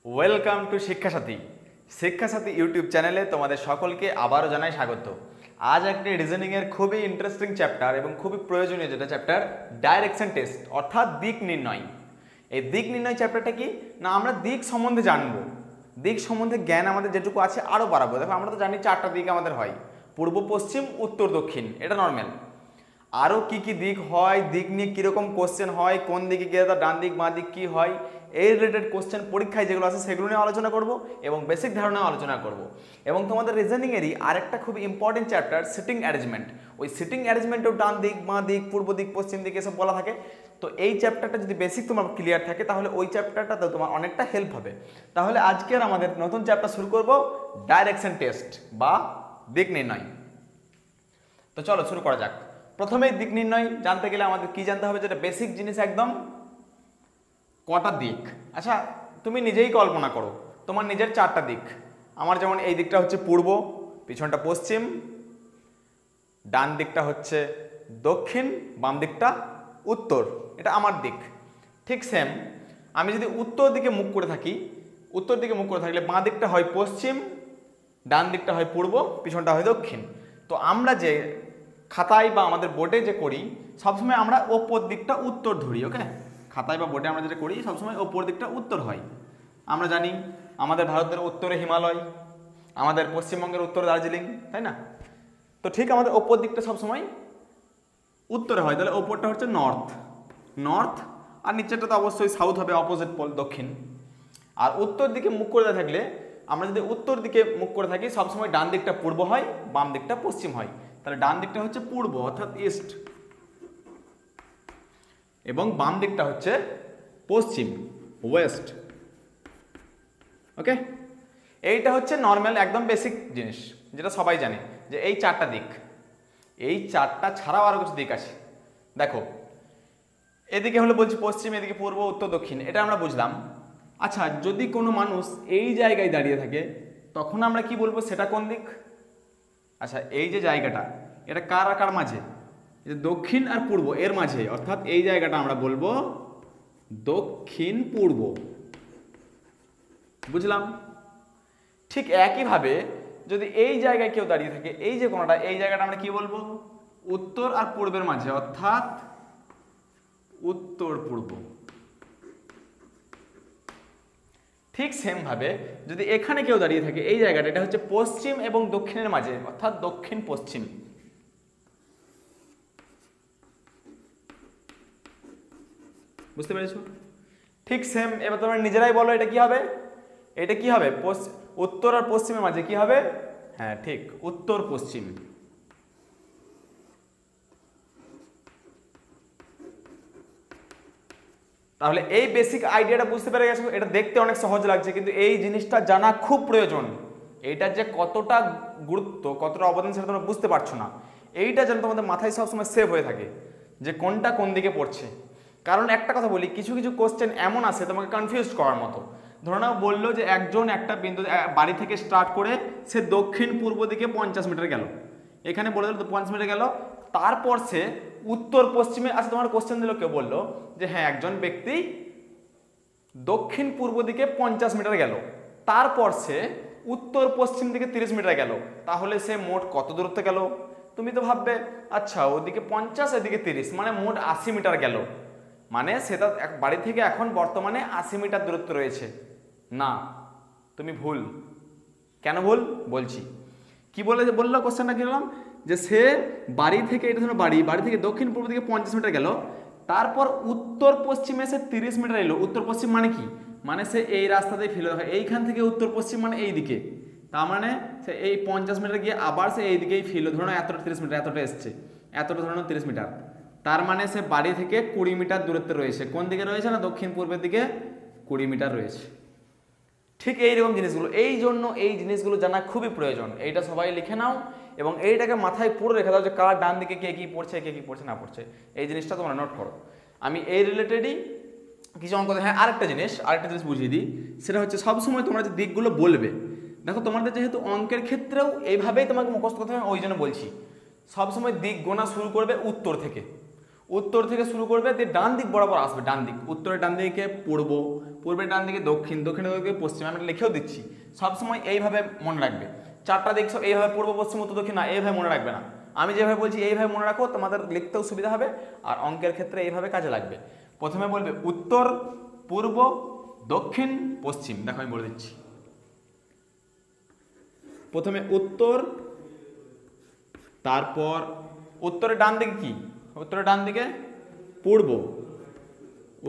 Welcome to Shikshasathi. Shikshasathi YouTube চ্যানেলে তোমাদের সকলকে আবারও জানাই স্বাগত। আজ একটি রিজনিংয়ের খুবই ইন্টারেস্টিং চ্যাপ্টার এবং খুবই প্রয়োজনীয় যেটা চ্যাপ্টার ডাইরেকশন টেস্ট অর্থাৎ দিক নির্ণয়। এই দিক নির্ণয় চ্যাপ্টারটা কি না, আমরা দিক সম্বন্ধে জানবো, দিক সম্বন্ধে জ্ঞান আমাদের যেটুকু আছে আরও বাড়াবো। দেখো আমরা তো জানি চারটা দিক আমাদের হয়, পূর্ব, পশ্চিম, উত্তর, দক্ষিণ, এটা নর্মাল। আরও কি কি দিক হয়, দিক নিয়ে কীরকম কোশ্চেন হয়, কোন দিকে গেলে তার ডান দিক বাঁ দিক কী হয়, এই রিলেটেড কোশ্চেন পরীক্ষায় যেগুলো আছে সেগুলো নিয়ে আলোচনা করব এবং বেসিক ধারণা আলোচনা করব। এবং তোমাদের রিজনিংয়েরই আরেকটা খুব ইম্পর্টেন্ট চ্যাপ্টার সিটিং অ্যারেঞ্জমেন্ট। ওই সিটিং অ্যারেঞ্জমেন্টেও ডান দিক বাঁ দিক পূর্ব দিক পশ্চিম দিক এসব বলা থাকে। তো এই চ্যাপ্টারটা যদি বেসিক তোমার ক্লিয়ার থাকে তাহলে ওই চ্যাপ্টারটাতে তোমার অনেকটা হেল্প হবে। তাহলে আজকের আমাদের নতুন চ্যাপ্টার শুরু করব, ডাইরেকশন টেস্ট বা দিক নির্ণয়। তো চলো শুরু করা যাক। প্রথমেই দিক নির্ণয় জানতে গেলে আমাদের কি জানতে হবে, যেটা বেসিক জিনিস একদম, কটা দিক। আচ্ছা তুমি নিজেই কল্পনা করো, তোমার নিজের চারটা দিক। আমার যেমন এই দিকটা হচ্ছে পূর্ব, পিছনটা পশ্চিম, ডান দিকটা হচ্ছে দক্ষিণ, বাম দিকটা উত্তর, এটা আমার দিক। ঠিক সেম আমি যদি উত্তর দিকে মুখ করে থাকি, উত্তর দিকে মুখ করে থাকলে বাঁ দিকটা হয় পশ্চিম, ডান দিকটা হয় পূর্ব, পিছনটা হয় দক্ষিণ। তো আমরা যে খাতায় বা আমাদের বোর্ডে যে করি সবসময় আমরা ওপর দিকটা উত্তর ধরি। ওকে, খাতায় বা বোর্ডে আমরা যেটা করি সবসময় ওপর দিকটা উত্তর হয়। আমরা জানি আমাদের ভারতের উত্তরে হিমালয়, আমাদের পশ্চিমবঙ্গের উত্তরে দার্জিলিং, তাই না? তো ঠিক আমাদের ওপর দিকটা সবসময় উত্তরে হয়, তাহলে ওপরটা হচ্ছে নর্থ, নর্থ, আর নিচেরটা তো অবশ্যই সাউথ হবে, অপোজিট পোল, দক্ষিণ। আর উত্তর দিকে মুখ করে থাকলে আমরা যদি উত্তর দিকে মুখ করে থাকি সবসময় ডান দিকটা পূর্ব হয়, বাম দিকটা পশ্চিম হয়। তাহলে ডান দিকটা হচ্ছে পূর্ব অর্থাৎ ইস্ট, এবং বাম দিকটা হচ্ছে পশ্চিম, ওয়েস্ট। ওকে, এইটা হচ্ছে নর্মাল একদম বেসিক জিনিস যেটা সবাই জানে, যে এই চারটা দিক। এই চারটা ছাড়াও আরও কিছু দিক আছে। দেখো এদিকে হলো বলছি পশ্চিম, এদিকে পূর্ব, উত্তর, দক্ষিণ, এটা আমরা বুঝলাম। আচ্ছা যদি কোনো মানুষ এই জায়গায় দাঁড়িয়ে থাকে তখন আমরা কি বলবো, সেটা কোন দিক? আচ্ছা এই যে জায়গাটা, এটা কার আর কার মাঝে? দক্ষিণ আর পূর্ব এর মাঝে, অর্থাৎ এই জায়গাটা আমরা বলবো দক্ষিণ পূর্ব। বুঝলাম? ঠিক একইভাবে যদি এই জায়গায় কেউ দাঁড়িয়ে থাকে, এই যে কোনটা, এই জায়গাটা আমরা কি বলবো? উত্তর আর পূর্বের মাঝে, অর্থাৎ উত্তর পূর্ব। ঠিক সেম ভাবে যদি এখানে কেউ দাঁড়িয়ে থাকে, এই জায়গাটা, এটা হচ্ছে পশ্চিম এবং দক্ষিণের মাঝে, অর্থাৎ দক্ষিণ পশ্চিম। বুঝতে পেরেছো? ঠিক সেম এবার তোমরা নিজেরাই বলো এটা কি হবে? এটা কি হবে? উত্তর আর পশ্চিমের মাঝে কি হবে? হ্যাঁ ঠিক, উত্তর পশ্চিম। তাহলে এই বেসিক আইডিয়াটা বুঝতে পেরে গেছো। এটা দেখতে অনেক সহজ লাগছে, কিন্তু এই জিনিসটা জানা খুব প্রয়োজন। এইটার যে কতটা গুরুত্ব, কতটা অবদান সেটা তোমরা বুঝতে পারছো না। এইটা যেন তোমাদের মাথায় সবসময় সেভ হয়ে থাকে যে কোনটা কোন দিকে পড়ছে। কারণ একটা কথা বলি, কিছু কিছু কোশ্চেন এমন আসে তোমাকে কনফিউজ করার মতো। ধরো না বললো যে একজন একটা বিন্দু বাড়ি থেকে স্টার্ট করে সে দক্ষিণ পূর্ব দিকে 50 মিটার গেল, এখানে বলে দিল 50 মিটার গেল, তারপর সে উত্তর পশ্চিমে, আচ্ছা তোমার কোশ্চেন দিল, কেউ বললো যে হ্যাঁ একজন ব্যক্তি দক্ষিণ পূর্ব দিকে 50 মিটার গেল, তারপর সে উত্তর পশ্চিম দিকে 30 মিটার গেল, তাহলে সে মোট কত দূরত্ব গেল? তুমি তো ভাববে আচ্ছা ওদিকে 50 এদিকে 30 মানে মোট 80 মিটার গেল, মানে সেটা বাড়ি থেকে এখন বর্তমানে 80 মিটার দূরত্ব রয়েছে। না, তুমি ভুল। কেন ভুল বলছি। কি বললো কোশ্চেনটা কি বললাম, যে সে বাড়ি থেকে, এটা ধরো বাড়ি থেকে দক্ষিণ পূর্ব দিকে 50 মিটার গেল, তারপর উত্তর পশ্চিমে সে 30 মিটার এলো। উত্তর পশ্চিম মানে কি? মানে সে এই রাস্তাতেই ফিরে দেখো, এইখান থেকে উত্তর পশ্চিম মানে এই দিকে, তার মানে সে এই 50 মিটার গিয়ে আবার সে এই দিকেই ফিরলো। ধরো এতটা 30 মিটার, এতটা এসছে, এতটা ধরো 30 মিটার, তার মানে সে বাড়ি থেকে 20 মিটার দূরত্বে রয়েছে। কোন দিকে রয়েছে? না দক্ষিণ পূর্বের দিকে 20 মিটার রয়েছে। ঠিক এইরকম জিনিসগুলো, এই জন্য এই জিনিসগুলো জানা খুবই প্রয়োজন। এইটা সবাই লিখে নাও এবং এইটাকে মাথায় পুরো রেখে দাও যে কার ডান দিকে কে কী পড়ছে, কে কী পড়ছে না পড়ছে, এই জিনিসটা তোমরা নোট করো। আমি এই রিলেটেডই কিছু অঙ্ক, হ্যাঁ আরেকটা জিনিস বুঝিয়ে দিই, সেটা হচ্ছে সবসময় তোমরা যে দিকগুলো বলবে, দেখো তোমাদের যেহেতু অঙ্কের ক্ষেত্রেও এইভাবেই তোমাকে মুখস্থ করতে হবে, ওই জন্য বলছি সবসময় দিক গোনা শুরু করবে উত্তর থেকে। উত্তর থেকে শুরু করবে, দিয়ে ডান দিক বরাবর আসবে, ডান দিক, উত্তরের ডান দিকে পূর্ব, পূর্বের ডান দিকে দক্ষিণ, দক্ষিণের দিকে পশ্চিম। আমি লিখেও দিচ্ছি, সবসময় এইভাবে মনে রাখবে। চারটা দিক সব এইভাবে পূর্ব পশ্চিম উত্তর দক্ষিণ না, এইভাবে মনে রাখবে না। আমি যেভাবে বলছি এইভাবে মনে রাখো, তোমাদের লিখতেও সুবিধা হবে আর অঙ্কের ক্ষেত্রে এইভাবে কাজে লাগবে। প্রথমে বলবে উত্তর, পূর্ব, দক্ষিণ, পশ্চিম। দেখো আমি বলে দিচ্ছি, প্রথমে উত্তর, তারপর উত্তরের ডান দিকে কি, উত্তরের ডান দিকে পূর্ব,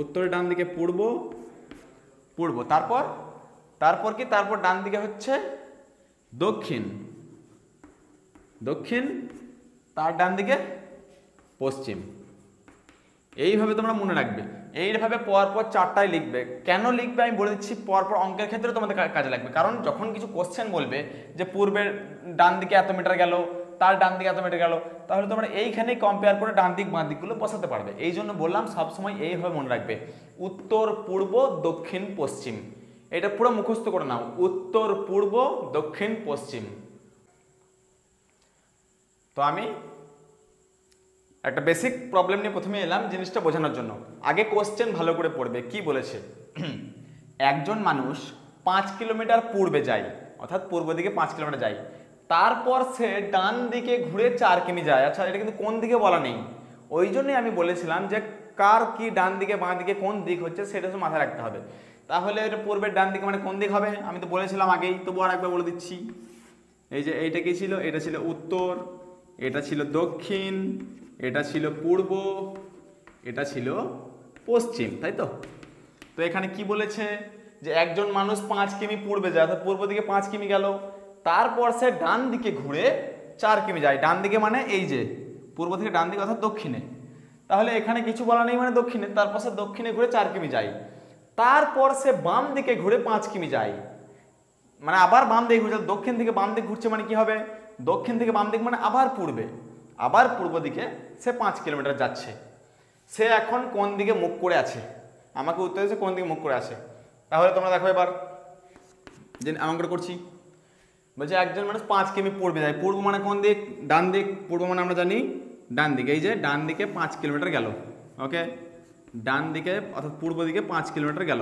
উত্তরের ডান দিকে পূর্ব, পূর্ব, তারপর তারপর কি, তারপর ডান দিকে হচ্ছে দক্ষিণ, দক্ষিণ, তার ডান দিকে পশ্চিম। এইভাবে তোমরা মনে রাখবে, এইভাবে পরপর চারটায় লিখবে। কেন লিখবে আমি বলে দিচ্ছি, পরপর অঙ্কের ক্ষেত্রে তোমাদের কাজে লাগবে। কারণ যখন কিছু কোশ্চেন বলবে যে পূর্বের ডান দিকে এত মিটার গেল, তার ডান দিকে এত মিটার গেল, তাহলে তোমরা এইখানেই কম্পেয়ার করে ডান দিক বাঁ দিকগুলো বসাতে পারবে। এই জন্য বললাম সবসময় এইভাবে মনে রাখবে, উত্তর, পূর্ব, দক্ষিণ, পশ্চিম। এটা পুরো মুখস্থ করে নাও, উত্তর, পূর্ব, দক্ষিণ, পশ্চিম। তো আমি একটা বেসিক প্রবলেম নিয়ে প্রথমে এলাম জিনিসটা বোঝানোর জন্য। আগে কোশ্চেন ভালো করে পড়বে। কি বলেছে, একজন মানুষ 5 কিলোমিটার পূর্বে যায়, অর্থাৎ পূর্ব দিকে 5 কিলোমিটার যায়, তারপর সে ডান দিকে ঘুরে 4 কিমি যায়। আচ্ছা, এটা কিন্তু কোন দিকে বলা নেই, ওই জন্যই আমি বলেছিলাম যে কার কি ডান দিকে বাঁ দিকে কোন দিক হচ্ছে সেটা তো মাথায় রাখতে হবে। তাহলে এটা পূর্বের ডান দিকে মানে কোন দিক হবে, আমি তো বলেছিলাম আগেই, তবু আর একবার বলে দিচ্ছি। এই যে এইটা কি ছিল, এটা ছিল উত্তর, এটা ছিল দক্ষিণ, এটা ছিল পূর্ব, এটা ছিল পশ্চিম, তাই তো। তো এখানে কি বলেছে যে একজন মানুষ 5 কিমি পূর্বে যায়, অর্থাৎ পূর্ব দিকে 5 কিমি গেল, তারপর সে ডান দিকে ঘুরে 4 কিমি যায়। ডান দিকে মানে এই যে পূর্ব থেকে ডান দিকে, অর্থাৎ দক্ষিণে। তাহলে এখানে কিছু বলা নেই মানে দক্ষিণে, তারপর সে দক্ষিণে ঘুরে 4 কিমি যায়। তারপর সে বাম দিকে ঘুরে 5 কিমি যায়, মানে আবার বাম দিকে ঘুরছে। দক্ষিণ থেকে বাম দিকে ঘুরছে মানে কি হবে, দক্ষিণ থেকে বাম দিক মানে আবার পূর্বে, আবার পূর্ব দিকে সে 5 কিলোমিটার যাচ্ছে। সে এখন কোন দিকে মুখ করে আছে, আমাকে উত্তর দিয়েছে কোন দিকে মুখ করে আছে। তাহলে তোমরা দেখো এবার যে এমন করে করছি, বলছে একজন মানুষ 5 কিমি পূর্বে যায়। পূর্ব মানে কোন দিক, ডান দিক। পূর্ব মানে আমরা জানি ডান দিকে। এই যে ডান দিকে 5 কিলোমিটার গেল, ওকে, ডান দিকে অর্থাৎ পূর্ব দিকে 5 কিলোমিটার গেল।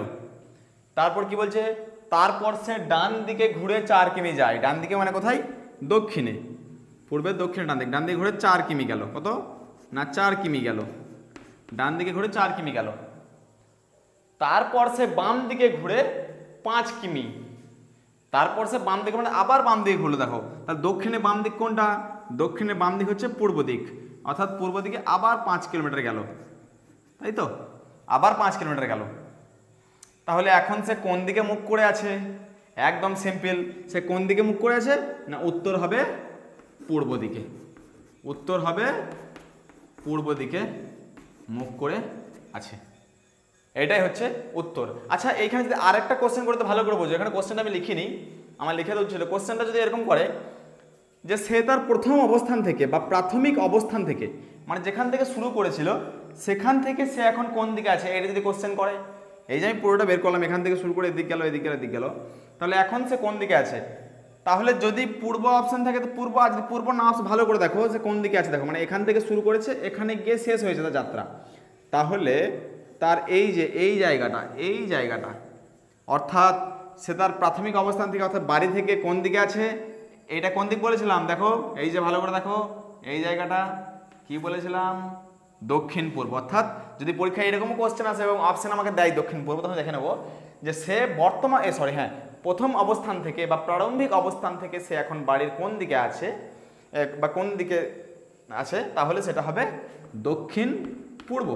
তারপর কি বলছে, তারপর সে ডান দিকে ঘুরে 4 কিমি যায়। ডান দিকে মানে কোথায়, দক্ষিণে, পূর্বে দক্ষিণে ডান দিক, ডান দিকে ঘুরে 4 কিমি গেল। কত না, 4 কিমি গেল, ডান দিকে ঘুরে 4 কিমি গেল। তারপর সে বাম দিকে ঘুরে 5 কিমি, তারপর সে বাম দিকে মানে আবার বাম দিকে ঘুরলো। দেখো তাহলে দক্ষিণে বাম দিক কোনটা, দক্ষিণে বাম দিক হচ্ছে পূর্ব দিক, অর্থাৎ পূর্ব দিকে আবার 5 কিলোমিটার গেল, তাই তো, আবার 5 কিলোমিটার গেল। তাহলে এখন সে কোন দিকে মুখ করে আছে, একদম সিম্পল, সে কোন দিকে মুখ করে আছে না, উত্তর হবে পূর্ব দিকে, উত্তর হবে পূর্ব দিকে মুখ করে আছে। এটাই হচ্ছে উত্তর। আচ্ছা, এইখানে যদি আরেকটা কোশ্চেন করতে ভালো করে বোঝো, এখানে কোশ্চেনটা আমি লিখিনি, আমার লিখে দিচ্ছিল। কোশ্চেনটা যদি এরকম করে যে সে তার প্রথম অবস্থান থেকে বা প্রাথমিক অবস্থান থেকে, মানে যেখান থেকে শুরু করেছিল সেখান থেকে সে এখন কোন দিকে আছে, এটা যদি কোশ্চেন করে, এই যে আমি পুরোটা বের করলাম, এখান থেকে শুরু করে এদিক গেল, এদিক গেল, এদিক গেল, তাহলে এখন সে কোন দিকে আছে। তাহলে যদি পূর্ব অপশন থাকে তো পূর্ব, আর যদি পূর্ব না আসে ভালো করে দেখো যে কোন দিকে আছে। দেখো মানে এখান থেকে শুরু করেছে, এখানে গিয়ে শেষ হয়েছে তার যাত্রা। তাহলে তার এই যে এই জায়গাটা অর্থাৎ সে তার প্রাথমিক অবস্থান থেকে অর্থাৎ বাড়ি থেকে কোন দিকে আছে, এইটা কোন দিক বলেছিলাম, দেখো এই যে ভালো করে দেখো, এই জায়গাটা কি বলেছিলাম, দক্ষিণ পূর্ব। অর্থাৎ যদি পরীক্ষায় এরকম কোশ্চেন আসে এবং অপশন আমাকে দেয় দক্ষিণ পূর্ব, তখন দেখে নেবো যে সে বর্তমান প্রথম অবস্থান থেকে বা প্রারম্ভিক অবস্থান থেকে সে এখন বাড়ির কোন দিকে আছে বা কোন দিকে আছে, তাহলে সেটা হবে দক্ষিণ পূর্ব।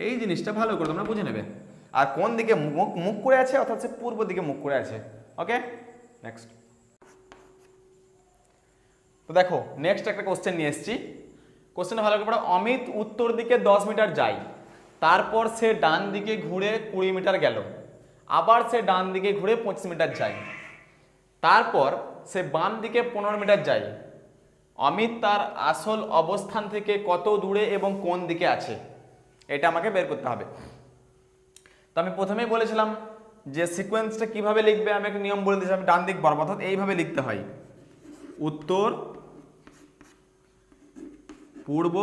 এই জিনিসটা ভালো করে তোমরা বুঝে নেবে। আর কোন দিকে মুখ করে আছে, অর্থাৎ সে পূর্ব দিকে মুখ করে আছে। ওকে, নেক্সট। তো দেখো নেক্সট একটা কোশ্চেন নিয়ে এসেছি। কোশ্চেনটা ভালো করে পড়ো। অমিত উত্তর দিকে 10 মিটার যায়, তারপর সে ডান দিকে ঘুরে 20 মিটার গেল, আবার সে ডান দিকে ঘুরে 25 মিটার যায়, তারপর সে বাম দিকে 15 মিটার যায়। অমিত তার আসল অবস্থান থেকে কত দূরে এবং কোন দিকে আছে, এটা আমাকে বের করতে হবে। তো আমি প্রথমেই বলেছিলাম যে সিকোয়েন্সটা কিভাবে লিখবে, আমি একটা নিয়ম বলে দিয়েছি, আমি ডান দিক বরাবর, অর্থাৎ এইভাবে লিখতে হয়, উত্তর, পূর্ব,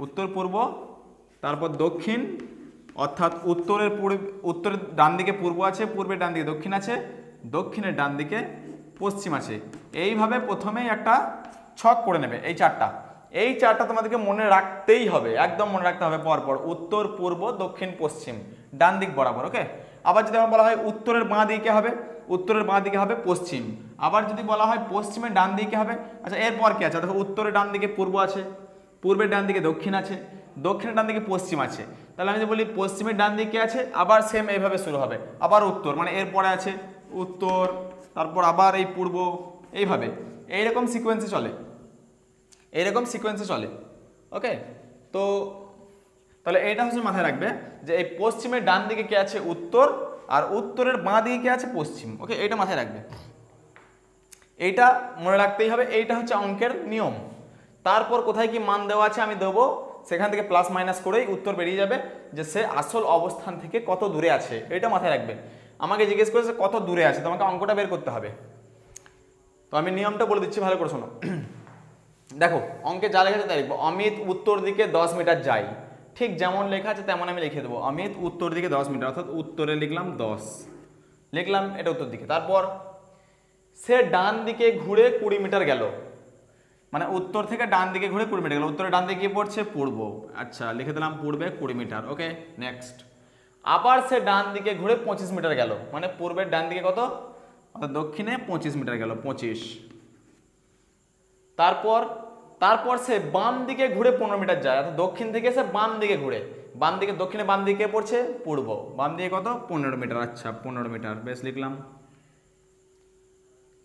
উত্তর পূর্ব, তারপর দক্ষিণ, অর্থাৎ উত্তরের ডান দিকে পূর্ব আছে, পূর্বের ডান দিকে দক্ষিণ আছে, দক্ষিণের ডান দিকে পশ্চিম আছে। এইভাবে প্রথমেই একটা ছক করে নেবে। এই চারটা তোমাদেরকে মনে রাখতেই হবে, একদম মনে রাখতে হবে পরপর, উত্তর পূর্ব দক্ষিণ পশ্চিম ডান দিক বরাবর। ওকে, আবার যদি আমার বলা হয় উত্তরের বাঁ দিকে হবে, উত্তরের বাঁ দিকে হবে পশ্চিম। আবার যদি বলা হয় পশ্চিমের ডান দিকে হবে, আচ্ছা এরপর কি আছে, দেখো উত্তরের ডান দিকে পূর্ব আছে, পূর্বের ডান দিকে দক্ষিণ আছে, দক্ষিণের ডান দিকে পশ্চিম আছে। তাহলে আমি যদি বলি পশ্চিমের ডান দিকে আছে, আবার সেম এইভাবে শুরু হবে, আবার উত্তর, মানে এরপরে আছে উত্তর, তারপর আবার এই পূর্ব, এইভাবে এইরকম সিকোয়েন্সে চলে, এইরকম সিকোয়েন্সে চলে। ওকে, তো তাহলে এইটা হচ্ছে মাথায় রাখবে যে এই পশ্চিমের ডান দিকে কে আছে, উত্তর, আর উত্তরের বাঁ দিকে কে আছে, পশ্চিম। ওকে, এইটা মাথায় রাখবে, এইটা মনে রাখতেই হবে, এইটা হচ্ছে অঙ্কের নিয়ম। তারপর কোথায় কি মান দেওয়া আছে আমি দেবো, সেখান থেকে প্লাস মাইনাস করেই উত্তর বেরিয়ে যাবে যে সে আসল অবস্থান থেকে কত দূরে আছে। এটা মাথায় রাখবে। আমাকে জিজ্ঞেস করেছে কত দূরে আছে, তোমাকে অঙ্কটা বের করতে হবে। তো আমি নিয়মটা বলে দিচ্ছি, ভালো করে শোনো। দেখো অঙ্কে যা লেখা আছে তাই লিখবো, অমিত উত্তর দিকে 10 মিটার যায়। ঠিক যেমন লেখা আছে তেমন আমি লিখে দেবো, অমিত উত্তর দিকে 10 মিটার, অর্থাৎ উত্তরে লিখলাম 10, লিখলাম এটা উত্তর দিকে। তারপর সে ডান দিকে ঘুরে 20 মিটার গেল, মানে উত্তর থেকে ডান দিকে ঘুরে 20 মিটার গেল। উত্তরে ডান দিকে কি পড়ছে, পূর্ব, আচ্ছা লিখে দিলাম পূর্বে 20 মিটার। ওকে, নেক্সট। আবার সে ডান দিকে ঘুরে 25 মিটার গেল, মানে পূর্বের ডান দিকে কত, অর্থাৎ দক্ষিণে 25 মিটার গেল, 25। তারপর সে বাম দিকে ঘুরে 15 মিটার যায়, অর্থাৎ দক্ষিণ থেকে সে বাম দিকে ঘুরে, বাম দিকে দক্ষিণে বাম দিকে পড়ছে পূর্ব, বাম দিকে কত 15 মিটার, আচ্ছা 15 মিটার, বেশ লিখলাম।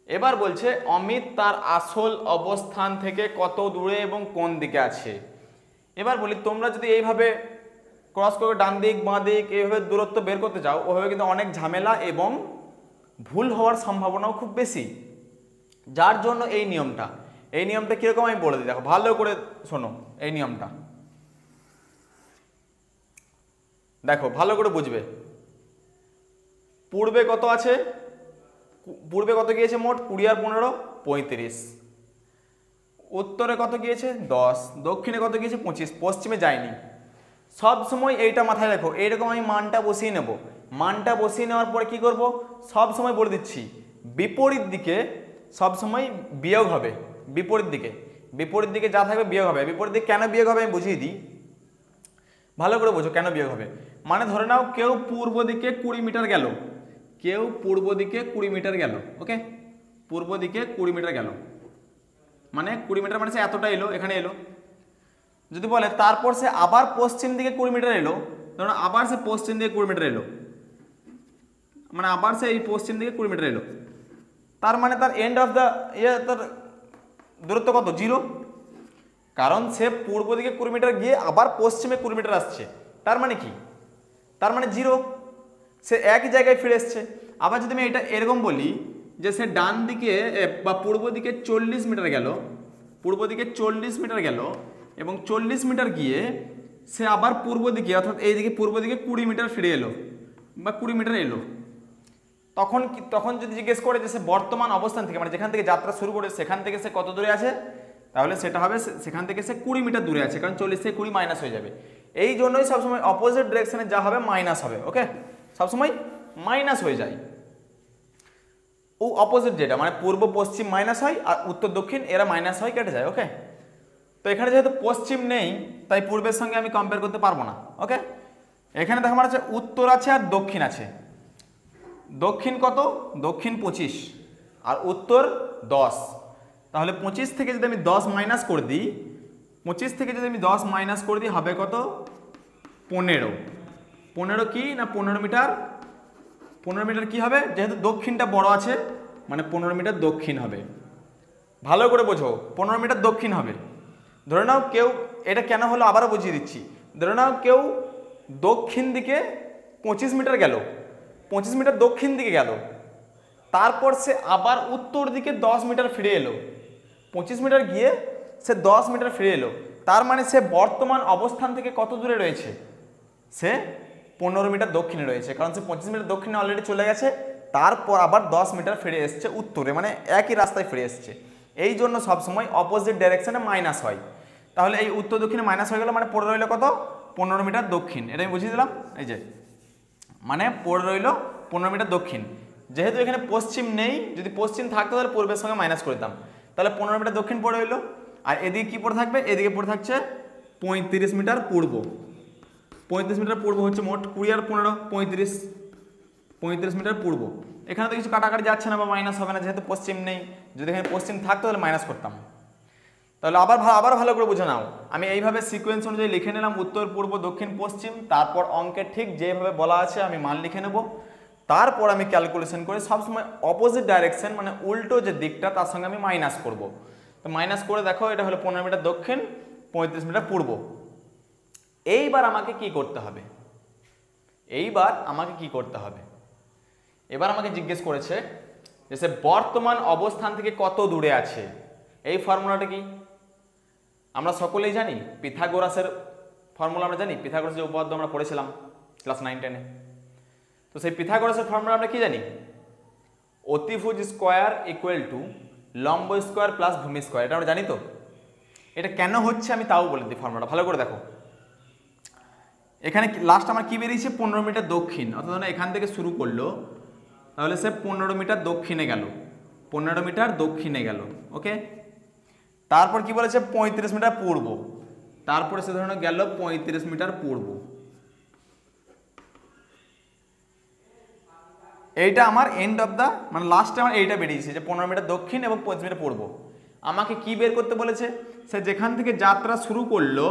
এবার বলছে অমিত তার আসল অবস্থান থেকে কত দূরে এবং কোন দিকে আছে। এবার বলি তোমরা যদি এইভাবে ক্রস করে ডান দিক বাঁ দিক এইভাবে দূরত্ব বের করতে চাও, ওভাবে কিন্তু অনেক ঝামেলা এবং ভুল হওয়ার সম্ভাবনাও খুব বেশি। যার জন্য এই নিয়মটা কিরকম আমি বলে দিই, দেখো ভালো করে শোনো এই নিয়মটা, দেখো ভালো করে বুঝবে। পূর্বে কত আছে, পূর্বে কত গিয়েছে মোট 20 আর 15 35, উত্তরে কত গিয়েছে 10, দক্ষিণে কত গিয়েছে 25, পশ্চিমে যায়নি। সব সময় এইটা মাথায় রাখো, এইরকম আমি মানটা বসিয়ে নেব। মানটা বসিয়ে নেওয়ার পরে কি করব, সব সময় বলে দিচ্ছি বিপরীত দিকে সব সময় বিয়োগ হবে, বিপরীত দিকে যা থাকবে বিয়োগ হবে। বিপরীত দিকে কেন বিয়োগ হবে আমি বুঝিয়ে দিই, ভালো করে বোঝো কেন বিয়োগ হবে। মানে ধরে নাও কেউ পূর্ব দিকে 20 মিটার গেল, কেউ পূর্ব দিকে 20 মিটার গেল। ওকে, পূর্ব দিকে 20 মিটার গেল, মানে 20 মিটার মানে সে এতটা এলো, এখানে এলো। যদি বলে তারপর সে আবার পশ্চিম দিকে 20 মিটার এলো, ধরুন আবার সে পশ্চিম দিকে 20 মিটার এলো, মানে আবার সে এই পশ্চিম দিকে 20 মিটার এলো, তার মানে তার এন্ড অফ দ্য তার দূরত্ব কত, 0। কারণ সে পূর্ব দিকে 20 মিটার গিয়ে আবার পশ্চিমে 20 মিটার আসছে, তার মানে কি, তার মানে 0, সে একই জায়গায় ফিরে এসছে। আবার যদি আমি এটা এরকম বলি যে সে ডান দিকে বা পূর্ব দিকে 40 মিটার গেল, পূর্ব দিকে 40 মিটার গেল এবং 40 মিটার গিয়ে সে আবার পূর্ব দিকে, অর্থাৎ এই দিকে পূর্ব দিকে 20 মিটার ফিরে এলো বা 20 মিটার এলো, তখন যদি জিজ্ঞেস করে যে সে বর্তমান অবস্থান থেকে, মানে যেখান থেকে যাত্রা শুরু করে সেখান থেকে সে কত দূরে আছে, তাহলে সেটা হবে সেখান থেকে সে 20 মিটার দূরে আছে, কারণ 40 থেকে 20 মাইনাস হয়ে যাবে। এই জন্যই সবসময় অপোজিট ডিরেকশনে যা হবে মাইনাস হবে। ওকে, সবসময় মাইনাস হয়ে যায়, ও অপোজিট যেটা, মানে পূর্ব পশ্চিম মাইনাস হয় আর উত্তর দক্ষিণ এরা মাইনাস হয়, কেটে যায়। ওকে, তো এখানে যেহেতু পশ্চিম নেই তাই পূর্বের সঙ্গে আমি কম্পেয়ার করতে পারবো না। ওকে, এখানে দেখো আমার আছে উত্তর আছে আর দক্ষিণ আছে। দক্ষিণ কত, দক্ষিণ 25 আর উত্তর 10, তাহলে 25 থেকে যদি আমি 10 মাইনাস করে দিই, 25 থেকে যদি আমি 10 মাইনাস করে দিই হবে কত, 15। 15 কি না 15 মিটার, 15 মিটার কি হবে, যেহেতু দক্ষিণটা বড় আছে মানে 15 মিটার দক্ষিণ হবে। ভালো করে বোঝো, 15 মিটার দক্ষিণ হবে। ধরে নাও কেউ, এটা কেন হলো আবারও বুঝিয়ে দিচ্ছি, ধরে নাও কেউ দক্ষিণ দিকে 25 মিটার গেল, 25 মিটার দক্ষিণ দিকে গেল, তারপর সে আবার উত্তর দিকে 10 মিটার ফিরে এলো, 25 মিটার গিয়ে সে 10 মিটার ফিরে এলো, তার মানে সে বর্তমান অবস্থান থেকে কত দূরে রয়েছে, সে 15 মিটার দক্ষিণে রয়েছে, কারণ সে 25 মিটার দক্ষিণে অলরেডি চলে গেছে, তারপর আবার 10 মিটার ফিরে এসছে উত্তরে, মানে একই রাস্তায় ফিরে এসছে। এই জন্য সবসময় অপোজিট ডাইরেকশনে মাইনাস হয়। তাহলে এই উত্তর দক্ষিণে মাইনাস হয়ে গেল, মানে পড়ে রইল কত 15 মিটার দক্ষিণ। এটা আমি বুঝিয়ে দিলাম, এই যে মানে পড়ে রইল 15 মিটার দক্ষিণ। যেহেতু এখানে পশ্চিম নেই, যদি পশ্চিম থাকতো তাহলে পূর্বের সঙ্গে মাইনাস করে দিতাম, তাহলে 15 মিটার দক্ষিণ পড়ে রইল। আর এদিকে কি পড়ে থাকবে, এদিকে পড়ে থাকছে 35 মিটার পূর্ব। 35 মিটার পূর্ব হচ্ছে মোট 20 আর 15 35 মিটার পূর্ব। এখানে তো কিছু কাটাকাটি যাচ্ছে না বা মাইনাস হবে না, যেহেতু পশ্চিম নেই। যদি এখানে পশ্চিম থাকতো তাহলে মাইনাস করতাম। তাহলে আবার ভালো করে বুঝে নাও, আমি এইভাবে সিকোয়েন্স অনুযায়ী লিখে নিলাম উত্তর, পূর্ব, দক্ষিণ, পশ্চিম। তারপর অঙ্কের ঠিক যেভাবে বলা আছে আমি মান লিখে নেব। তারপর আমি ক্যালকুলেশন করে সবসময় অপোজিট ডাইরেকশন, মানে উল্টো যে দিকটা তার সঙ্গে আমি মাইনাস করব। তো মাইনাস করে দেখো, এটা হলো 15 মিটার দক্ষিণ, 35 মিটার পূর্ব। এইবার আমাকে কি করতে হবে, এবার আমাকে জিজ্ঞেস করেছে যে সে বর্তমান অবস্থান থেকে কত দূরে আছে। এই ফর্মুলাটা কি আমরা সকলেই জানি, পিথাগোরাসের ফর্মুলা আমরা জানি। পিথাগোরাসের যে উপপাদ্য আমরা পড়েছিলাম ক্লাস 9-10-এ। তো সেই পিথাগোরাসের ফর্মুলা আমরা কি জানি, অতিভুজ স্কোয়ার ইকুয়াল টু লম্ব স্কোয়ার প্লাস ভূমি স্কোয়ার। এটা আমরা জানি। তো এটা কেন হচ্ছে আমি তাও বলে দিই, ফর্মুলাটা ভালো করে দেখো। এখানে লাস্ট আমার কি বেরিয়েছে, 15 মিটার দক্ষিণ, অর্থাৎ এখান থেকে শুরু করলো, তাহলে সে 15 মিটার দক্ষিণে গেল, 15 মিটার দক্ষিণে গেল। ওকে, তারপর কি বলেছে 35 মিটার পূর্ব, তারপরে সে ধরনের গেল 35 মিটার পূর্ব। এইটা আমার এন্ড অফ দা, মানে লাস্টে আমার এইটা বেরিয়েছে যে 15 মিটার দক্ষিণ এবং 35 মিটার পূর্ব। আমাকে কি বের করতে বলেছে, সে যেখান থেকে যাত্রা শুরু করলো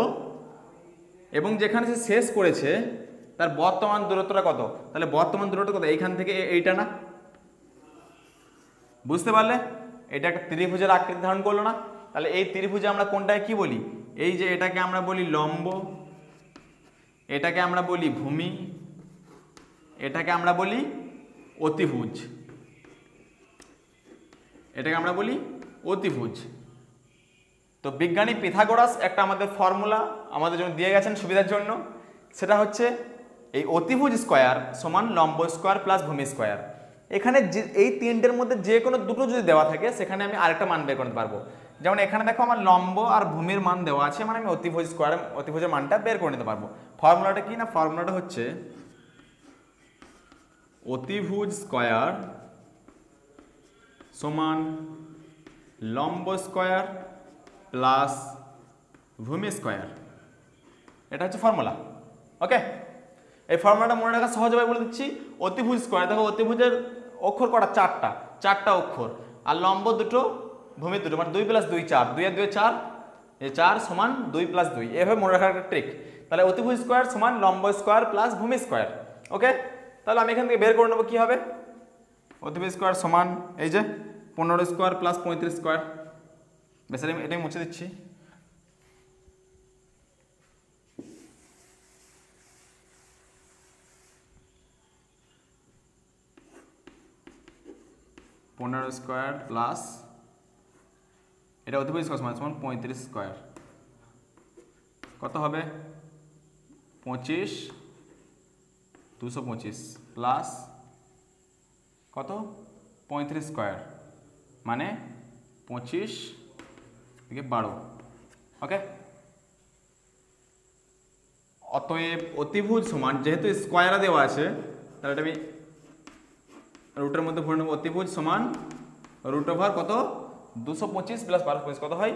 এবং যেখানে সে শেষ করেছে তার বর্তমান দূরত্বটা কত। তাহলে বর্তমান দূরত্ব কত, এইখান থেকে এইটা না, বুঝতে পারলে? এটা একটা ত্রিভুজের আকৃতি ধারণ করলো না? তাহলে এই ত্রিভুজে আমরা কোনটাকে কি বলি, এই যে এটাকে আমরা বলি লম্ব, এটাকে আমরা বলি ভূমি, এটাকে আমরা বলি অতিভুজ, এটাকে আমরা বলি অতিভুজ। তো বিজ্ঞানী পিথাগোরাস একটা আমাদের ফর্মুলা আমাদের জন্য দিয়ে গেছেন সুবিধার জন্য, সেটা হচ্ছে এই অতিভুজ স্কোয়ার সমান লম্ব স্কোয়ার প্লাস ভূমি স্কোয়ার। এখানে এই তিনটের মধ্যে যে কোনো দুটো যদি দেওয়া থাকে সেখানে আমি আরেকটা মান বের করতে পারবো। যেমন এখানে দেখো আমার লম্ব আর ভূমির মান দেওয়া আছে, মানে আমি অতিভুজ স্কোয়ার অতিভুজের মানটা বের করে নিতে পারবো। ফর্মুলাটা কি না, ফর্মুলাটা হচ্ছে অতিভুজ স্কোয়ার সমান লম্ব স্কোয়ার প্লাস ভূমি স্কোয়ার। এটা হচ্ছে ফর্মুলা। ওকে, এই ফর্মুলাটা মনে রাখা সহজভাবে বলে দিচ্ছি। অতিভুজ স্কোয়ার, দেখো অতিভুজের অক্ষর কটা, চারটা অক্ষর, আর লম্ব দুটো, ভূমি দুটো, মানে 2 + 2 4, 2 আর 2 4, এই 4 সমান 2 + 2। এভাবে মনে রাখার একটা ট্রিক। তাহলে অতিভুজ স্কোয়ার সমান লম্ব স্কোয়ার প্লাস ভূমি স্কোয়ার। ওকে, তাহলে আমি এখান থেকে বের করে নেবো কি হবে, অতিভুজ স্কোয়ার সমান এই যে 15 স্কোয়ার প্লাস 35 স্কোয়ার। বেশ, এটাই মুছে দিচ্ছি। স্কোয়ার প্লাস এটা অতিভুজ স্কোয়ার সমান 35 স্কোয়ার, কত হবে 25, 225 প্লাস কত 35 স্কোয়ার, মানে 25 থেকে 12। ওকে, অতএব অতিভুজ সমান, যেহেতু স্কোয়ারে দেওয়া আছে তাহলে এটা আমি রুটের মধ্যে ভরে নেব। অতিভুজ সমান রুট ওভার কত 225 প্লাস 1225 কত হয়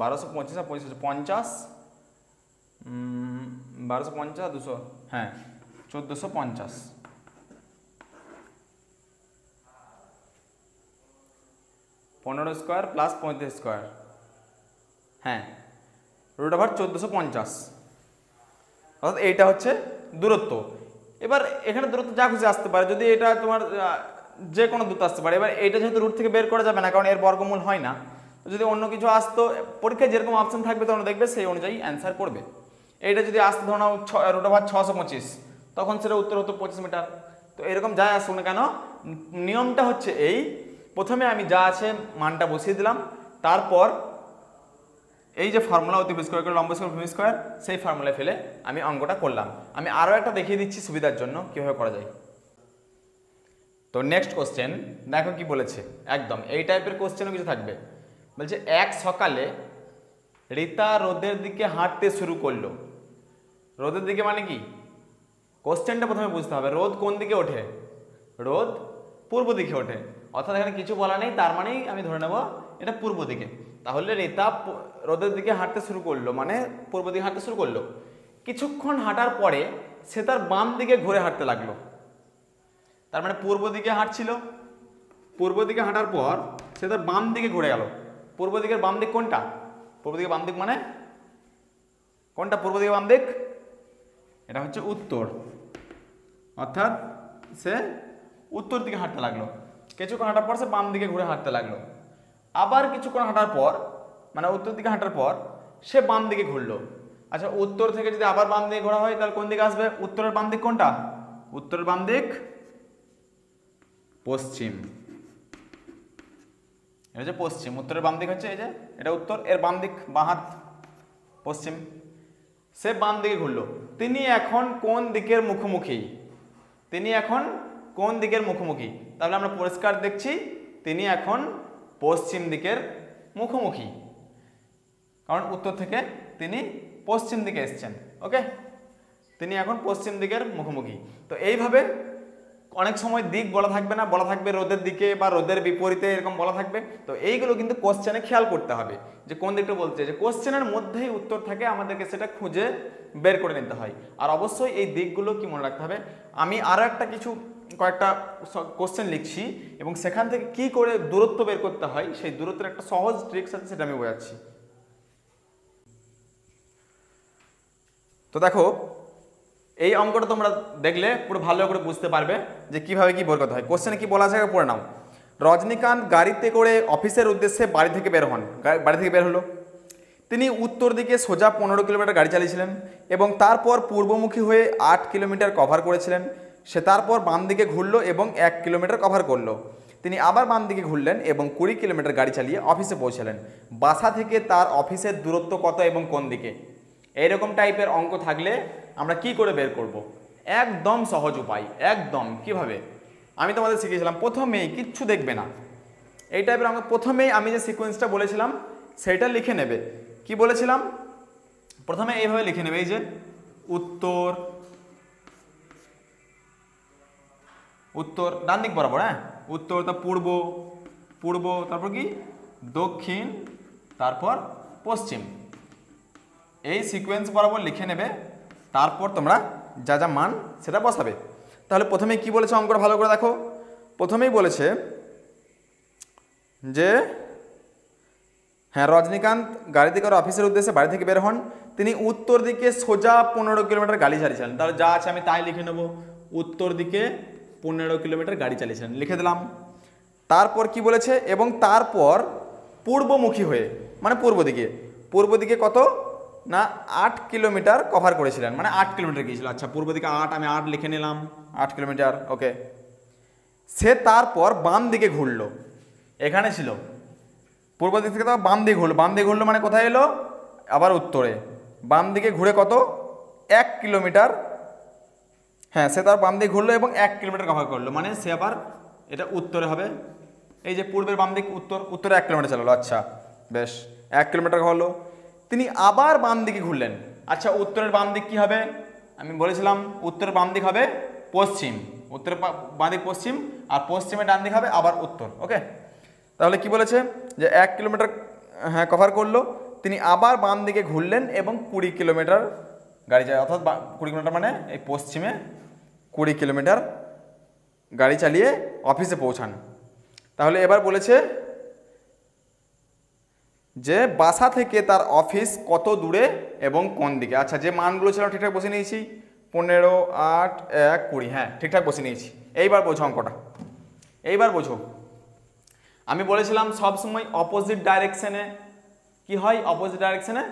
1225 আর 25 50, 1250 200, হ্যাঁ 1450। 15 স্কোয়ার প্লাস 35 স্কোয়ার, হ্যাঁ রুট ওভার 1450। অর্থাৎ এইটা হচ্ছে দূরত্ব। এবার এখানে দূরত্ব যা খুশি আসতে পারে, যদি এটা তোমার যে কোনো দূরত্ব আসতে পারে। এবার এইটা যেহেতু রুট থেকে বের করা যাবে না, কারণ এর বর্গমূল হয় না, যদি অন্য কিছু আসতো পরীক্ষায় যেরকম অপশন থাকবে তোমরা দেখবে সেই অনুযায়ী অ্যান্সার করবে। এইটা যদি আসতে ধরো রুট ওভার 625, তখন সেটা উত্তর হতো 25 মিটার। তো এরকম যাই আসুক না কেন, নিয়মটা হচ্ছে এই, প্রথমে আমি যা আছে মানটা বসিয়ে দিলাম, তারপর এই যে ফর্মুলা অতিভুজ স্কোয়ার লম্ব স্কোয়ার ভূমি স্কোয়ার, সেই ফর্মুলায় ফেলে আমি অঙ্কটা করলাম। আমি আরও একটা দেখিয়ে দিচ্ছি সুবিধার জন্য কীভাবে করা যায়। তো নেক্সট কোশ্চেন দেখো কি বলেছে, একদম এই টাইপের কোশ্চেনও কিছু থাকবে। বলছে এক সকালে রীতা রোদের দিকে হাঁটতে শুরু করলো। রোদের দিকে মানে কি, কোশ্চেনটা প্রথমে বুঝতে হবে। রোদ কোন দিকে ওঠে? রোদ পূর্ব দিকে ওঠে, অর্থাৎ এখানে কিছু বলা নেই, তার মানেই আমি ধরে নেব এটা পূর্ব দিকে। তাহলে রীতা রোদের দিকে হাঁটতে শুরু করলো মানে পূর্ব দিকে হাঁটতে শুরু করলো। কিছুক্ষণ হাঁটার পরে সে তার বাম দিকে ঘুরে হাঁটতে লাগলো। তার মানে পূর্ব দিকে হাঁটছিল, পূর্ব দিকে হাঁটার পর সে তার বাম দিকে ঘুরে গেল। পূর্ব দিকের বাম দিক কোনটা? পূর্ব দিকে বাম দিক মানে কোনটা? পূর্ব দিকে বাম দিক এটা হচ্ছে উত্তর, অর্থাৎ সে উত্তর দিকে হাঁটতে লাগলো। কিছুক্ষণ হাঁটার পর সে বাম দিকে ঘুরে হাঁটতে লাগলো। আবার কিছুক্ষণ হাঁটার পর মানে উত্তর দিকে হাঁটার পর সে বাম দিকে ঘুরলো। আচ্ছা, উত্তর থেকে যদি আবার বাম দিকে ঘোরা হয় তাহলে কোন দিকে আসবে? উত্তরের বাম দিক কোনটা? উত্তরের বাম দিক পশ্চিম। এটা হচ্ছে পশ্চিম, উত্তরের বাম দিক হচ্ছে এই যে এটা উত্তর, এর বাম দিক বাঁ হাত পশ্চিম। সে বাম দিকে ঘুরলো। তিনি এখন কোন দিকের মুখোমুখি? তিনি এখন কোন দিকের মুখোমুখি? তাহলে আমরা পরিষ্কার দেখছি তিনি এখন পশ্চিম দিকের মুখোমুখি, কারণ উত্তর থেকে তিনি পশ্চিম দিকে এসছেন। ওকে, তিনি এখন পশ্চিম দিকের মুখোমুখি। তো এইভাবে অনেক সময় দিক বলা থাকবে না, বলা থাকবে রোদের দিকে বা রোদের বিপরীতে, এরকম বলা থাকবে। তো এইগুলো কিন্তু কোশ্চেনে খেয়াল করতে হবে যে কোন দিকটা বলছে, যে কোশ্চেনের মধ্যেই উত্তর থাকে, আমাদেরকে সেটা খুঁজে বের করে নিতে হয়। আর অবশ্যই এই দিকগুলো কি মনে রাখতে হবে। আমি আরও একটা কয়েকটা কোশ্চেন লিখছি এবং সেখান থেকে কি করে দূরত্ব বের করতে হয়, সেই দূরত্বের একটা সহজ ট্রিক্স আছে, সেটা আমি বোঝাচ্ছি। তো দেখো, এই অঙ্কটা তোমরা দেখলে পুরো ভালো করে বুঝতে পারবে যে কিভাবে কি বের করতে হয়। কোশ্চেনে কি বলা আছে পড়ে নাও। রজনীকান্ত গাড়িতে করে অফিসের উদ্দেশ্যে বাড়ি থেকে বের হন। বাড়ি থেকে বের হলো। তিনি উত্তর দিকে সোজা 15 কিলোমিটার গাড়ি চালিয়েছিলেন এবং তারপর পূর্বমুখী হয়ে 8 কিলোমিটার কভার করেছিলেন। সে তারপর বাম দিকে ঘুরলো এবং 1 কিলোমিটার কভার করলো। তিনি আবার বাম দিকে ঘুরলেন এবং 20 কিলোমিটার গাড়ি চালিয়ে অফিসে পৌঁছালেন। বাসা থেকে তার অফিসের দূরত্ব কত এবং কোন দিকে? এইরকম টাইপের অঙ্ক থাকলে আমরা কি করে বের করব? একদম সহজ উপায়। একদম কিভাবে আমি তোমাদের শিখিয়েছিলাম, প্রথমেই কিচ্ছু দেখবে না। এই টাইপের অঙ্ক প্রথমেই আমি যে সিকোয়েন্সটা বলেছিলাম সেটা লিখে নেবে। কি বলেছিলাম? প্রথমে এইভাবে লিখে নেবে, এই যে উত্তর, উত্তর ডান দিক বরাবর, হ্যাঁ, উত্তর, তার পূর্ব, পূর্ব, তারপর কি দক্ষিণ, তারপর পশ্চিম। এই সিকোয়েন্স বরাবর লিখে নেবে। তারপর তোমরা যা যা মান সেটা বসাবে। তাহলে প্রথমেই কি বলেছে অঙ্কটা ভালো করে দেখো। প্রথমেই বলেছে যে হ্যাঁ, রজনীকান্ত গাড়িতে করে অফিসের উদ্দেশ্যে বাড়ি থেকে বের হন। তিনি উত্তর দিকে সোজা 15 কিলোমিটার গাড়ি চালিয়েছিলেন। তাহলে যা আছে আমি তাই লিখে নেব, উত্তর দিকে 15 কিলোমিটার গাড়ি চালিয়েছিলেন, লিখে দিলাম। তারপর কি বলেছে? এবং তারপর পূর্বমুখী হয়ে মানে পূর্ব দিকে, পূর্ব দিকে কত না 8 কিলোমিটার কভার করেছিলেন, মানে 8 কিলোমিটার গিয়েছিল। আচ্ছা, পূর্ব দিকে 8, আমি 8 লিখে নিলাম, 8 কিলোমিটার। ওকে, সে তারপর বাম দিকে ঘুরলো। এখানে ছিল পূর্ব দিক থেকে, তো বাম দিকে ঘুরলো। বাম দিকে ঘুরলো মানে কোথায় এলো? আবার উত্তরে। বাম দিকে ঘুরে কত? 1 কিলোমিটার। হ্যাঁ, সে তার বাম দিকে ঘুরলো এবং 1 কিলোমিটার কভার করলো, মানে সে আবার এটা উত্তরে হবে। এই যে পূর্বের বাম দিক উত্তর, উত্তরে 1 কিলোমিটার চালালো। আচ্ছা বেশ, 1 কিলোমিটার হলো। তিনি আবার বাম দিকে ঘুরলেন। আচ্ছা, উত্তরের বাম দিক কি হবে? আমি বলেছিলাম উত্তরের বাম দিক হবে পশ্চিম, উত্তরের বাম দিক পশ্চিম, আর পশ্চিমের ডান দিক হবে আবার উত্তর। ওকে, তাহলে কি বলেছে যে 1 কিলোমিটার হ্যাঁ কভার করলো। তিনি আবার বাম দিকে ঘুরলেন এবং 20 কিলোমিটার গাড়ি চালিয়ে, অর্থাৎ 20 কিলোমিটার মানে এই পশ্চিমে 20 কিলোমিটার গাড়ি চালিয়ে অফিসে পৌঁছান। তাহলে এবার বলেছে যে বাসা থেকে তার অফিস কত দূরে এবং কোন দিকে। আচ্ছা, যে মানগুলো ছিল ঠিকঠাক বসে নিয়েছি, 15, 8, 1, 20, হ্যাঁ ঠিকঠাক বসে নিয়েছি। এইবার বোঝো অঙ্কটা, এইবার বোঝো। আমি বলেছিলাম সবসময় অপোজিট ডাইরেকশনে কি হয়? অপোজিট ডাইরেকশনে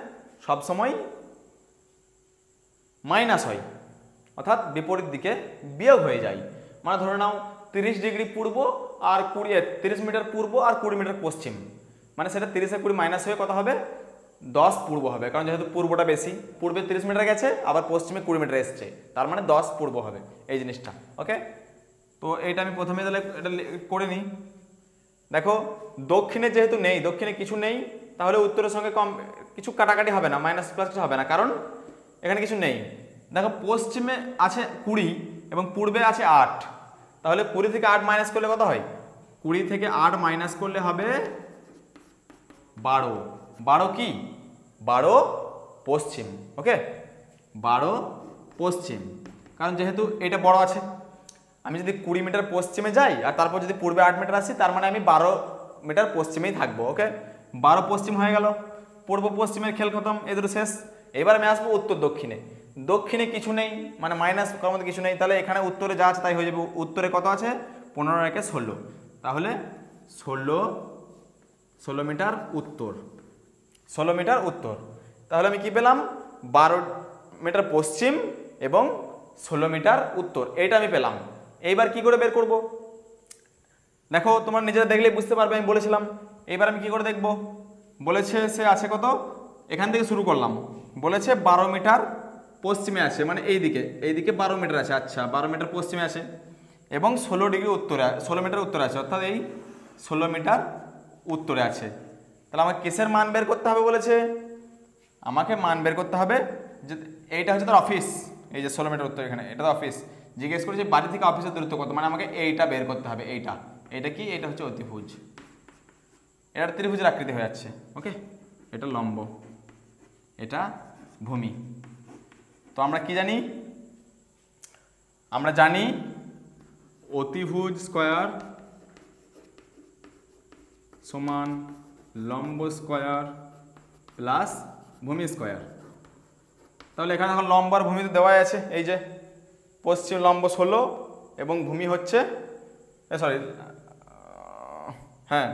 সবসময় মাইনাস হয়, অর্থাৎ বিপরীত দিকে বিয়োগ হয়ে যায়। মানে ধরে নাও 30 ডিগ্রি পূর্ব আর 30 মিটার পূর্ব আর 20 মিটার পশ্চিম, মানে সেটা 30 আর 20 মাইনাস হয়ে কত হবে? 10 পূর্ব হবে, কারণ যেহেতু পূর্বটা বেশি, পূর্বে 30 মিটার গেছে, আবার পশ্চিমে 20 মিটার এসছে, তার মানে 10 পূর্ব হবে এই জিনিসটা। ওকে, তো এইটা আমি প্রথমে তাহলে এটা করে নিই। দেখো, দক্ষিণে যেহেতু নেই, দক্ষিণে কিছু নেই, তাহলে উত্তরের সঙ্গে কিছু কাটাকাটি হবে না, মাইনাস প্লাস কিছু হবে না, কারণ এখানে কিছু নেই। দেখো পশ্চিমে আছে 20 এবং পূর্বে আছে 8, তাহলে 20 থেকে 8 মাইনাস করলে কত হয়? 20 থেকে 8 মাইনাস করলে হবে 12। 12 কি? 12 পশ্চিম। ওকে, 12 পশ্চিম, কারণ যেহেতু এটা বড় আছে, আমি যদি 20 মিটার পশ্চিমে যাই আর তারপর যদি পূর্বে 8 মিটার আসি, তার মানে আমি 12 মিটার পশ্চিমেই থাকবো। ওকে, 12 পশ্চিম হয়ে গেল, পূর্ব পশ্চিমের খেল খতম, এই দুটো শেষ। এবার আমি আসবো উত্তর দক্ষিণে। দক্ষিণে কিছু নেই, মানে মাইনাস করার মধ্যে কিছু নেই, তাহলে এখানে উত্তরে যা আছে তাই হয়ে যাবে। উত্তরে কত আছে? 15 একে 16, তাহলে 16 মিটার উত্তর। 16 মিটার উত্তর, তাহলে আমি কি পেলাম? 12 মিটার পশ্চিম এবং 16 মিটার উত্তর, এইটা আমি পেলাম। এইবার কি করে বের করব? দেখো তোমরা নিজেরা দেখলেই বুঝতে পারবে, আমি বলেছিলাম। এইবার আমি কি করে দেখব? বলেছে সে আছে কত, এখান থেকে শুরু করলাম, বলেছে 12 মিটার পশ্চিমে আছে, মানে এইদিকে 12 মিটার আছে। আচ্ছা, 12 মিটার পশ্চিমে আছে এবং 16 ডিগ্রি উত্তরে, 16 মিটার উত্তরে আছে, অর্থাৎ এই 16 মিটার উত্তরে আছে। তাহলে আমাকে কিসের মান বের করতে হবে বলেছে? আমাকে মান বের করতে হবে যে এইটা হচ্ছে তার অফিস, এই যে 16 মিটার উত্তর, এখানে এটা তো অফিস। জিজ্ঞেস করেছে বাড়ি থেকে অফিসের দূরত্ব কত, মানে আমাকে এইটা বের করতে হবে। এইটা কি? এটা হচ্ছে অতিভুজ, এটা ত্রিভুজের আকৃতি হয়ে যাচ্ছে। ওকে, এটা লম্ব, এটা ভূমি। তো আমরা কি জানি? আমরা জানি অতিভুজ স্কয়ার সমান লম্ব স্কয়ার প্লাস ভূমি স্কয়ার। তাহলে এখানে এখন লম্ব আর ভূমি তো দেওয়াই আছে, এই যে পশ্চিম লম্ব 16 এবং ভূমি হচ্ছে হ্যাঁ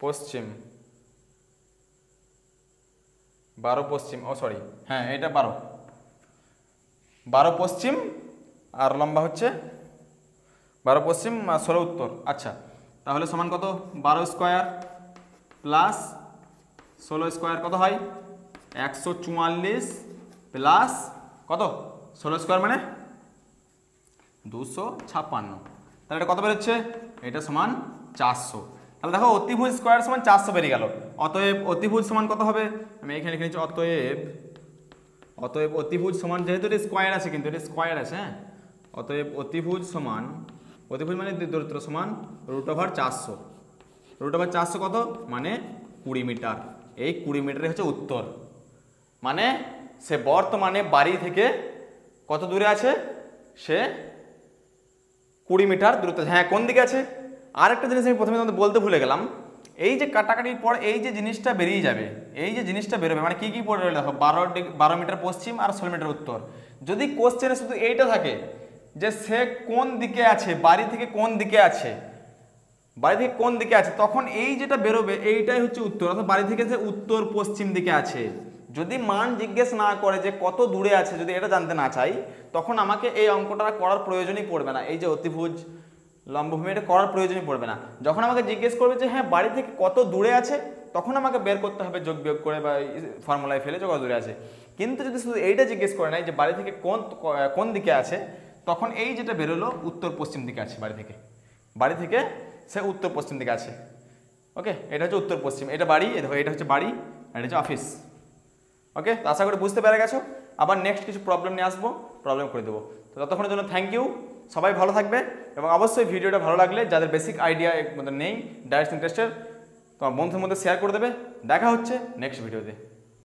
পশ্চিম 12 পশ্চিম, হ্যাঁ এটা 12 পশ্চিম আর লম্বা হচ্ছে 12 পশ্চিম আর 16 উত্তর। আচ্ছা, তাহলে সমান কত? 12 স্কয়ার প্লাস 16 স্কয়ার কত হয়? 144 প্লাস কত? 16 স্কয়ার মানে 256। তাহলে এটা কত বেরোচ্ছে? এটা সমান 400। তাহলে দেখো অতিভুজ স্কয়ার সমান 400 বেরিয়ে গেল। অতএব অতিভুজ সমান কত হবে? আমি এখানে লিখে নিচ্ছি, অতএব অতিভুজ সমান, যেহেতু এটা স্কয়ার আছে, কিন্তু এটা স্কয়ার আছে, হ্যাঁ, অতএব অতিভুজ মানে দূরত্ব সমান √400। √400 কত? মানে 20 মিটার। এই 20 মিটারে হচ্ছে উত্তর, মানে সে বর্তমানে বাড়ি থেকে কত দূরে আছে? সে 20 মিটার দূরত্ব। হ্যাঁ, কোন দিকে আছে? আর একটা জিনিস আমি প্রথমে তোমাদের বলতে ভুলে গেলাম, এই যে কাটাকাটির পর এই যে জিনিসটা বেরিয়ে যাবে, এই যে জিনিসটা বেরোবে, মানে কি কি পড়ে রইল দেখো, 12 মিটার পশ্চিম আর 16 মিটার উত্তর। যদি কোশ্চেনে শুধু এইটা থাকে যে সে কোন দিকে আছে, বাড়ি থেকে কোন দিকে আছে, তখন এই যেটা বেরোবে এইটাই হচ্ছে উত্তর, অর্থাৎ বাড়ি থেকে সে উত্তর পশ্চিম দিকে আছে। যদি মান জিজ্ঞেস না করে যে কত দূরে আছে, যদি এটা জানতে না চাই, তখন আমাকে এই অঙ্কটা করার প্রয়োজনই পড়বে না। এই যে অতিভুজ লম্বভূমি, এটা করার প্রয়োজনই পড়বে না। যখন আমাকে জিজ্ঞেস করবে যে হ্যাঁ বাড়ি থেকে কত দূরে আছে, তখন আমাকে বের করতে হবে যোগ বিয়োগ করে বা ফর্মুলায় ফেলে যে কত দূরে আছে। কিন্তু যদি শুধু এইটা জিজ্ঞেস করে নাই যে বাড়ি থেকে কোন দিকে আছে, তখন এই যেটা বেরোলো উত্তর পশ্চিম দিকে আছে, বাড়ি থেকে সে উত্তর পশ্চিম দিকে আছে। ওকে, এটা হচ্ছে উত্তর পশ্চিম, এটা বাড়ি, এটা হচ্ছে বাড়ি আর এটা হচ্ছে অফিস। ওকে, তো আশা করি বুঝতে পেরে গেছো। আবার নেক্সট কিছু প্রবলেম নিয়ে আসবো, প্রবলেম করে দেবো। তো ততক্ষণের জন্য থ্যাংক ইউ, সবাই ভালো থাকবে। এবং অবশ্যই ভিডিওটা ভালো লাগলে যাদের বেসিক আইডিয়া নেই ডাইরেক্ট ইন্টারেস্টের, তোমার বন্ধুদের মধ্যে শেয়ার করে দেবে। দেখা হচ্ছে নেক্সট ভিডিওতে।